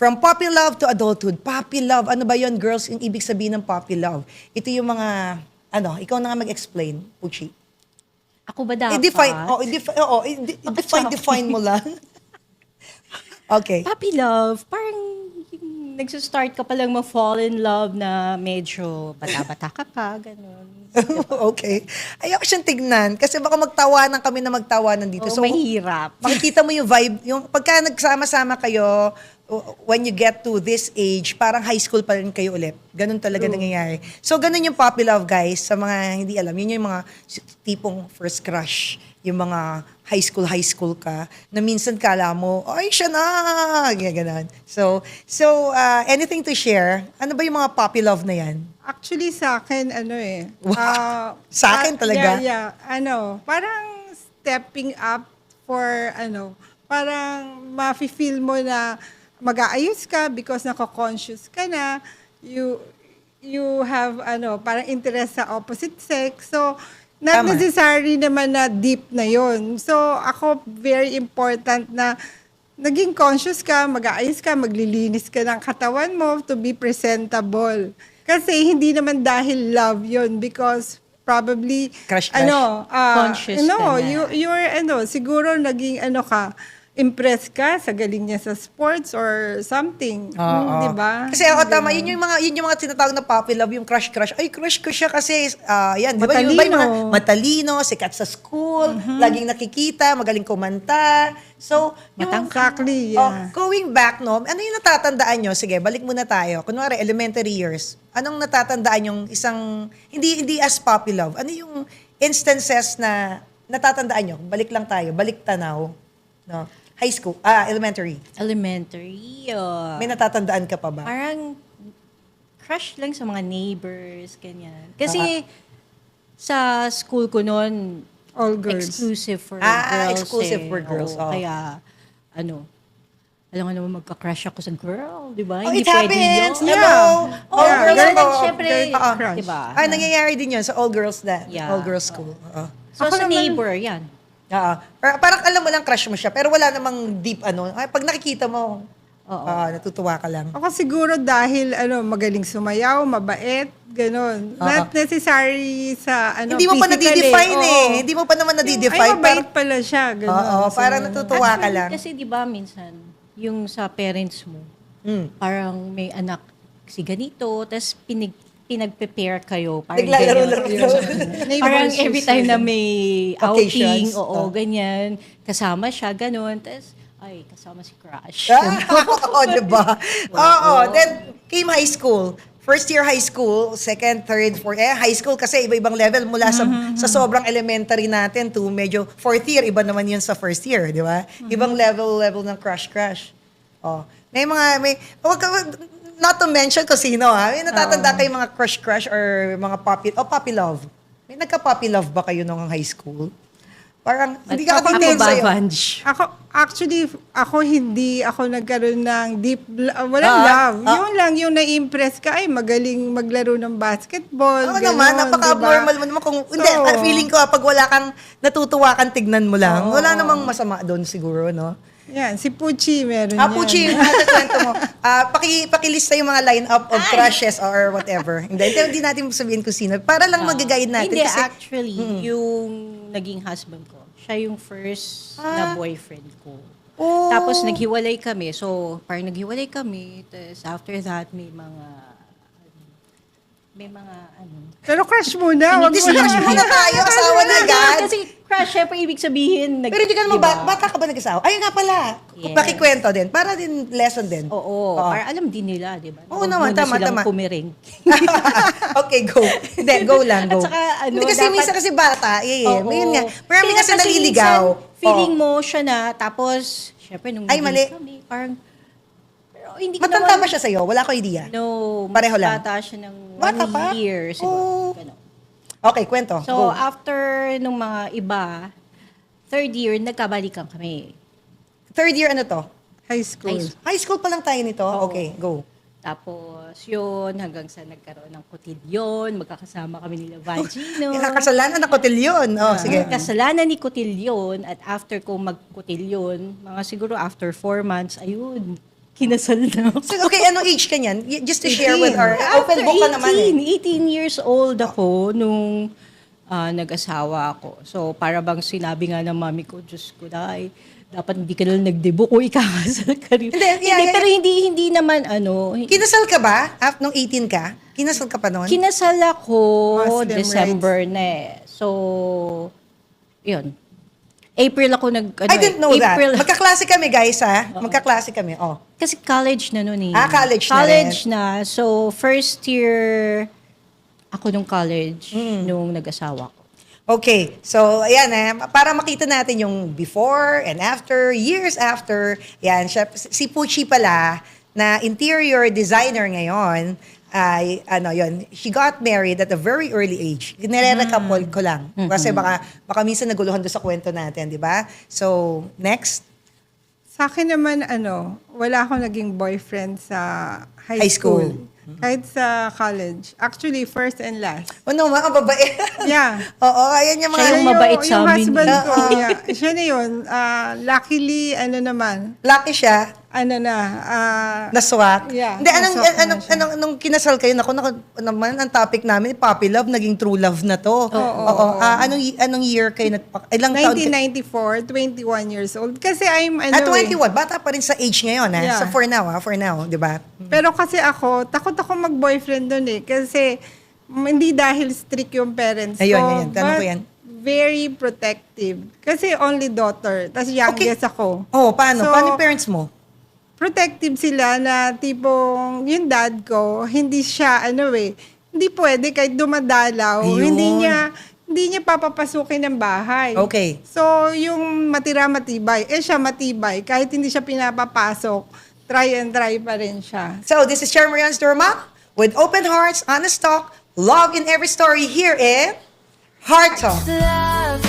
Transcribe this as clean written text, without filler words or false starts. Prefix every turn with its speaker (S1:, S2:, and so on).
S1: From puppy love to adulthood. Puppy love, ano ba yon girls? Yung ibig sabihin ng puppy love. Ito yung mga, ikaw na nga mag-explain, Puchi.
S2: Ako ba dapat?
S1: Define mo lang. Okay.
S2: Puppy love, parang nagsa-start ka palang ma-fall in love na medyo bata-bata ka, ganun.
S1: Okay. Ayoko siyang tignan kasi baka magtawanan kami na magtawanan dito.
S2: So, mahirap.
S1: Makikita mo yung vibe, yung pagka nagsama-sama kayo, when you get to this age, parang high school pa rin kayo ulit. Ganun talaga nangyayari. So, ganun yung puppy love, guys. Sa mga hindi alam, yun yung mga tipong first crush. Yung mga high school ka, na minsan kala mo, ay, siya na! Ganun. So, anything to share? Ano ba yung mga puppy love na yan?
S3: Actually, sa akin,
S1: Wow. Sa akin talaga?
S3: Yeah. Parang stepping up for, parang mafe-feel mo na mag-aayos ka because nako-conscious ka na. You have, parang interest sa opposite sex. So, not
S1: Tama.
S3: necessary naman na deep na yon. So, ako, very important na naging conscious ka, mag-aayos ka, maglilinis ka ng katawan mo to be presentable. Kasi hindi naman dahil love yon because probably,
S1: Crush.
S2: Conscious ka na.
S3: you're, siguro naging, impressed ka sa galing niya sa sports or something. Di ba?
S1: Kasi tama, yun yung mga tinatawag na puppy love, yung crush. Ay, crush ko siya kasi, yan, di ba? Yung mga matalino, sikat sa school, laging nakikita, magaling kumanta. So,
S3: Exactly, yeah.
S1: going back, no, ano yung natatandaan nyo? Sige, balik muna tayo. Kunwari, elementary years. Anong natatandaan yung isang, hindi as puppy love, ano yung instances na natatandaan nyo? Balik lang tayo, balik tanaw. No? High school, elementary.
S2: Elementary.
S1: May natatandaan ka pa ba?
S2: Parang crush lang sa mga neighbors, ganyan. Kasi sa school ko noon,
S3: All girls.
S2: exclusive for girls.
S1: Exclusive for girls.
S2: Oo, kaya, alam nga naman magka-crush ako sa girl, di ba?
S1: It happens!
S2: yun.
S1: Hello!
S2: Oh,
S1: All girls
S2: ganun,
S1: ako.
S2: syempre,
S3: crush.
S2: di ba?
S1: Nangyayari din yun sa all girls
S2: Yeah.
S1: all girls school.
S2: So,
S3: Ako
S2: sa
S3: naman-
S2: neighbor, yan.
S1: Parang alam mo lang crush mo siya, pero wala namang deep Ay, pag nakikita mo,
S2: Oo.
S1: natutuwa ka lang.
S3: Ako siguro dahil magaling sumayaw, mabait, ganun. Not necessary sa
S1: Hindi mo pa
S3: physically.
S1: nadidefine
S3: Oo.
S1: Hindi mo pa naman
S3: Ay,
S1: nadidefine.
S3: mabait pala siya, ganun.
S1: Oo,
S3: So,
S1: parang natutuwa ka lang.
S2: Kasi di ba minsan, yung sa parents mo, parang may anak si ganito, tapos pinag-prepare kayo. Parang
S1: Naglalaro-laro.
S2: ganyan. Parang every time na may outing,
S1: Occasions.
S2: ganyan, kasama siya, ganun. Tapos, ay, kasama si crush.
S1: Oo, diba? Oo. Then, came high school. First year high school, second, third, fourth. High school kasi iba-ibang level mula sa sobrang elementary natin to medyo fourth year. Iba naman yun sa first year, di ba? Ibang level ng crush. Oh. Not to mention kung sino, May natatanda kayo mga crush or mga puppy love. May nagka-puppy love ba kayo nung high school? Parang, hindi ka
S2: Ako
S1: detail
S2: ba,
S1: sa'yo.
S2: Vange?
S3: Hindi ako nagkaroon ng walang love. Yun lang, yung na-impress ka, ay magaling maglaro ng basketball.
S1: Oo
S3: ganun,
S1: naman, napaka-abnormal
S3: diba?
S1: mo naman. Hindi,
S3: Oo.
S1: feeling ko, pag wala kang natutuwa kang tignan mo lang, wala namang masama doon siguro, no?
S3: Yan, si Puchi meron yan.
S1: Puchi, yung kwento mo. Pakilista yung mga line-up of crushes or whatever. Hindi natin sabihin kung sino. Para lang mag-guide natin.
S2: Hindi,
S1: Kasi,
S2: actually, yung naging husband ko, siya yung first na boyfriend ko.
S1: Oh.
S2: Tapos naghiwalay kami. So, parang naghiwalay kami. Tapos after that, may mga
S3: Pero crush muna. Wag mo
S1: Crush muna tayo, asawa na agad.
S2: Kasi crush, syempre, ibig sabihin,
S1: Pero hindi ka naman,
S2: diba?
S1: bata ka ba nag-asawa? Ayun nga pala.
S2: Yes.
S1: Pakikwento din. Para din lesson din.
S2: Oo, para alam din nila, di ba?
S1: Oo
S2: Huwag
S1: naman,
S2: muna
S1: tama.
S2: silang pumiring.
S1: Okay, go. Hindi, go lang, go.
S2: At saka,
S1: Hindi kasi
S2: dapat-
S1: minsan kasi bata,
S2: Oo.
S1: Ngayon nga. Marami
S2: Kaya
S1: kasi naliligaw.
S2: minsan, feeling mo siya na, tapos, syempre, nung
S1: Ay,
S2: naging
S1: mali.
S2: kami, parang, pero hindi ko
S1: Matanda
S2: naman,
S1: ba siya sa'yo? Wala ko idea.
S2: No,
S1: Pareho lang?
S2: bata siya ng
S1: Bata
S2: 1
S1: pa?
S2: year.
S1: Oh.
S2: Siguro, ganun.
S1: Okay, kwento.
S2: So,
S1: go.
S2: after nung mga iba, third year, nagkabalikan kami.
S1: Third year ano to?
S3: High school.
S1: High school pa lang tayo nito?
S2: Oo.
S1: Okay, go.
S2: Tapos, yun, hanggang sa nagkaroon ng kotilyon, magkakasama kami nila Vagino.
S1: Kasalanan ng kotilyon. Sige.
S2: Kasalanan ni kotilyon, at after ko magkotilyon, mga siguro after 4 months, ayun, kinasal na ako.
S1: So, okay, anong age ka niyan? Just to share with our open book ka naman eh.
S2: 18 years old ako nung nag-asawa ako. So, para bang sinabi nga ng mami ko, Diyos ko, dahil dapat hindi ka na lang nagdebo kung ikakasal ka rin.
S1: Hindi,
S2: Pero hindi naman
S1: Kinasal ka ba? Nung 18 ka? Kinasal ka pa noon?
S2: kinasal ako
S3: Muslim
S2: December na eh. So, yun. April ako
S1: I didn't know
S2: April.
S1: that. Magkaklase kami, guys, ha? Magkaklase kami, oh.
S2: Kasi college na noon eh.
S1: College na
S2: College na. So, first year ako nung college,
S1: Mm.
S2: nung nag-asawa ko.
S1: Okay, so ayan para makita natin yung before and after, years after, yan, siya, si Pucci pala, na interior designer ngayon, ay, yun, she got married at a very early age. Nire-recapol ko lang. Kasi baka minsan naguluhan doon sa kwento natin, di ba? So, next.
S3: Sa akin naman, wala akong naging boyfriend sa high
S1: High school.
S3: school. Kahit sa college. Actually, first and last.
S1: Ano, mga babae.
S3: Yeah.
S1: Oo, ayan yung mga...
S2: Siya yung mabait sa
S3: yung
S2: amin.
S3: husband
S2: eh.
S3: ko, yeah. Siya na yun. Luckily,
S1: Lucky siya,
S3: Yeah,
S1: naswak. Hindi,
S3: naswak na siya.
S1: nung kinasal kayo, naman, ang topic namin, puppy love, naging true love na to. Oo. Anong year kayo ilang taon?
S3: 1994, 21 years old. Kasi I'm,
S1: At 21, bata pa rin sa age ngayon, ha?
S3: Yeah.
S1: So for now, di ba?
S3: Pero kasi takot ako mag-boyfriend doon eh. Kasi hindi dahil strict yung parents ko.
S1: Ayun, tanong ko
S3: but
S1: yan.
S3: very protective. Kasi only daughter. Tapos youngest ako.
S1: Oh, paano?
S3: So,
S1: Paano yung parents mo?
S3: Protective sila na tipong yung dad ko, hindi siya, hindi pwede kahit dumadalaw.
S1: Ayun.
S3: Hindi niya papapasukin ng bahay.
S1: Okay.
S3: So, yung matibay, siya matibay. Kahit hindi siya pinapapasok, try and try pa rin siya.
S1: So this is Chair Marian's Dorma with open hearts, honest talk, love in every story here in Heart Talk.
S4: Love